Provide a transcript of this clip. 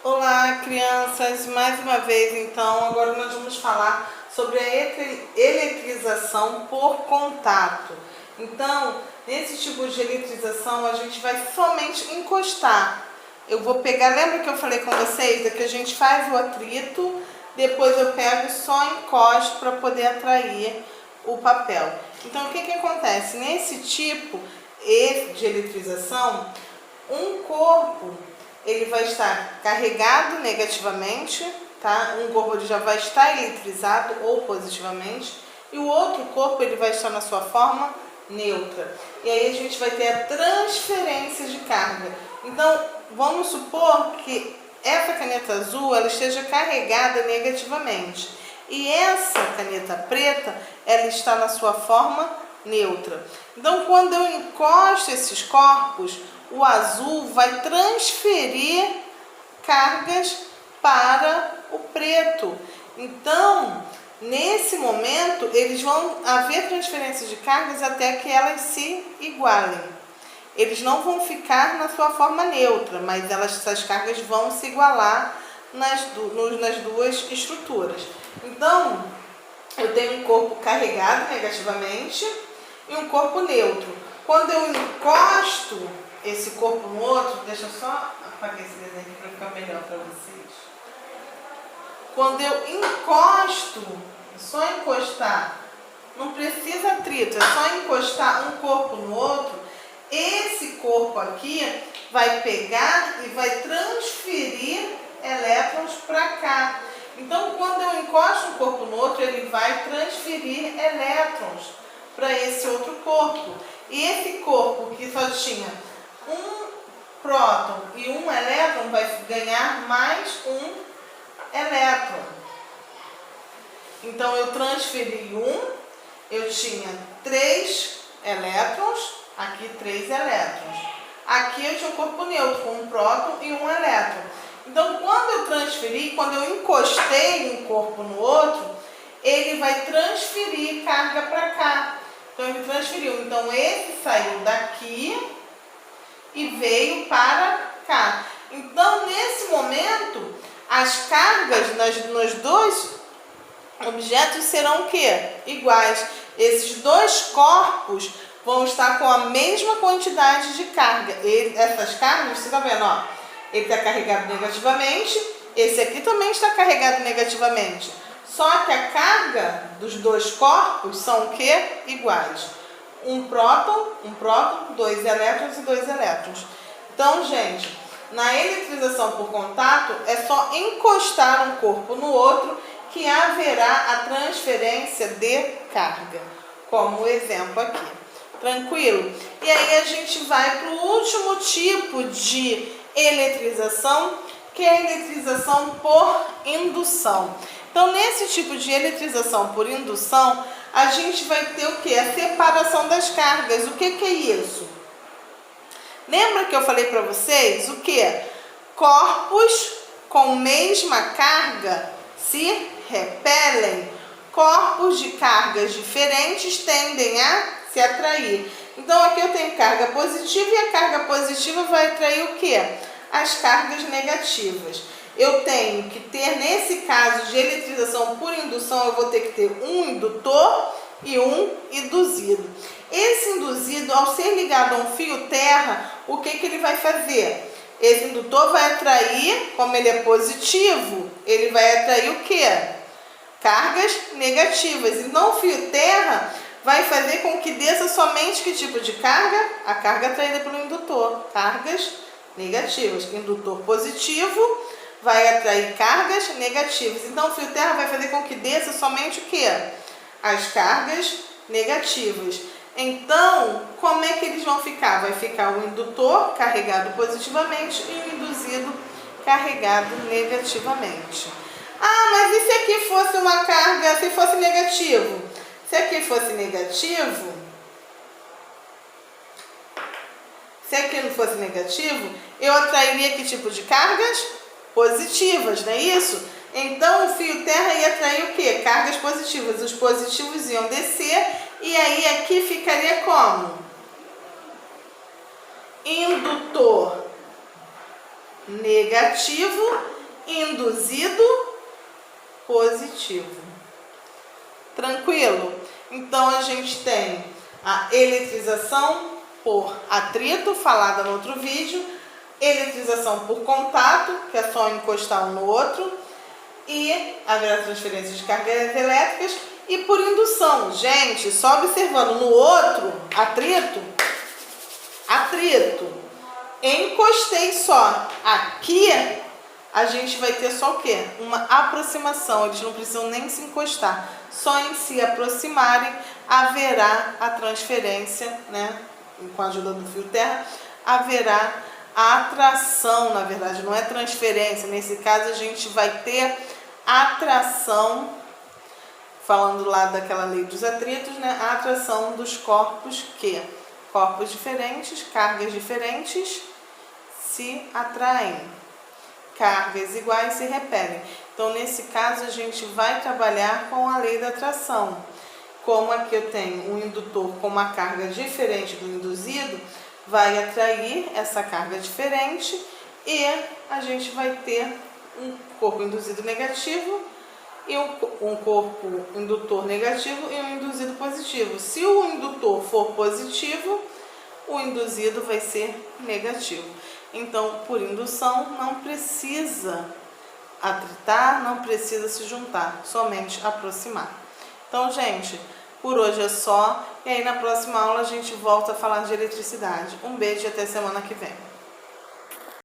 Olá, crianças! Mais uma vez, então, agora nós vamos falar sobre a eletrização por contato. Então, nesse tipo de eletrização, a gente vai somente encostar. Eu vou pegar, lembra que eu falei com vocês que a gente faz o atrito, depois eu pego e só encosto para poder atrair o papel. Então, o que acontece? Nesse tipo de eletrização, um corpo ele vai estar carregado negativamente, tá? Um corpo ele já vai estar eletrizado ou positivamente, e o outro corpo ele vai estar na sua forma neutra. E aí a gente vai ter a transferência de carga. Então, vamos supor que essa caneta azul ela esteja carregada negativamente. E essa caneta preta, ela está na sua forma neutra. Então, quando eu encosto esses corpos, o azul vai transferir cargas para o preto. Então, nesse momento, eles vão haver transferência de cargas até que elas se igualem. Eles não vão ficar na sua forma neutra, mas essas cargas vão se igualar nas duas estruturas. Então, eu tenho um corpo carregado negativamente e um corpo neutro. Quando eu encosto esse corpo no outro, deixa eu só apagar esse desenho aqui para ficar melhor para vocês. Quando eu encosto, só encostar, não precisa atrito, é só encostar um corpo no outro, esse corpo aqui vai pegar e vai transferir elétrons para cá. Então, quando eu encosto um corpo no outro, ele vai transferir elétrons para esse outro corpo. E esse corpo que só tinha um próton e um elétron vai ganhar mais um elétron. Então, eu transferi eu tinha 3 elétrons, aqui 3 elétrons. Aqui eu tinha um corpo neutro com um próton e um elétron. Então, quando eu transferi, quando eu encostei um corpo no outro, ele vai transferir carga para cá. Então, ele transferiu. Então, esse saiu daqui e veio para cá. Então, nesse momento, as cargas nos dois objetos serão o quê? Iguais. Esses dois corpos vão estar com a mesma quantidade de carga. Essas cargas, você está vendo, ó? Ele está carregado negativamente, esse aqui também está carregado negativamente. Só que a carga dos dois corpos são o quê? Iguais. Um próton, 2 elétrons e 2 elétrons. Então, gente, na eletrização por contato, é só encostar um corpo no outro que haverá a transferência de carga, como o exemplo aqui. Tranquilo? E aí a gente vai para o último tipo de eletrização, que é a eletrização por indução. Então, nesse tipo de eletrização por indução, a gente vai ter o que? A separação das cargas. O que é isso? Lembra que eu falei para vocês o que? Corpos com mesma carga se repelem. Corpos de cargas diferentes tendem a se atrair. Então, aqui eu tenho carga positiva e a carga positiva vai atrair o que? As cargas negativas. Eu tenho que ter, nesse caso de eletrização por indução, eu vou ter que ter um indutor e um induzido. Esse induzido, ao ser ligado a um fio terra, o que ele vai fazer? Esse indutor vai atrair, como ele é positivo, ele vai atrair o quê? Cargas negativas. Então, o fio terra vai fazer com que desça somente que tipo de carga? A carga atraída pelo indutor. Cargas negativas. Indutor positivo vai atrair cargas negativas. Então, o fio terra vai fazer com que desça somente o quê? As cargas negativas. Então, como é que eles vão ficar? Vai ficar o indutor carregado positivamente e o induzido carregado negativamente. Ah, mas e se aqui fosse uma carga, se fosse negativo? Se aqui fosse negativo, se aqui não fosse negativo, eu atrairia que tipo de cargas? Positivas, não é isso? Então, o fio terra ia atrair o quê? Cargas positivas. Os positivos iam descer e aí aqui ficaria como? Indutor negativo, induzido positivo. Tranquilo? Então a gente tem a eletrização por atrito, falada no outro vídeo, eletrização por contato, que é só encostar um no outro, e haverá transferência de cargas elétricas, e por indução. Gente, só observando no outro, atrito, encostei só. Aqui a gente vai ter só o quê? Uma aproximação, eles não precisam nem se encostar, só em se aproximarem haverá a transferência, né? Com a ajuda do fio terra, haverá a atração, na verdade, não é transferência, nesse caso a gente vai ter atração, falando lá daquela lei dos atritos, né? A atração dos corpos que, corpos diferentes, cargas diferentes se atraem, cargas iguais se repelem. Então, nesse caso, a gente vai trabalhar com a lei da atração. Como aqui eu tenho um indutor com uma carga diferente do induzido, vai atrair essa carga diferente e a gente vai ter um corpo induzido negativo e um corpo indutor negativo e um induzido positivo. Se o indutor for positivo, o induzido vai ser negativo. Então, por indução, não precisa atritar, não precisa se juntar, somente aproximar. Então, gente, por hoje é só. E aí, na próxima aula, a gente volta a falar de eletricidade. Um beijo e até semana que vem.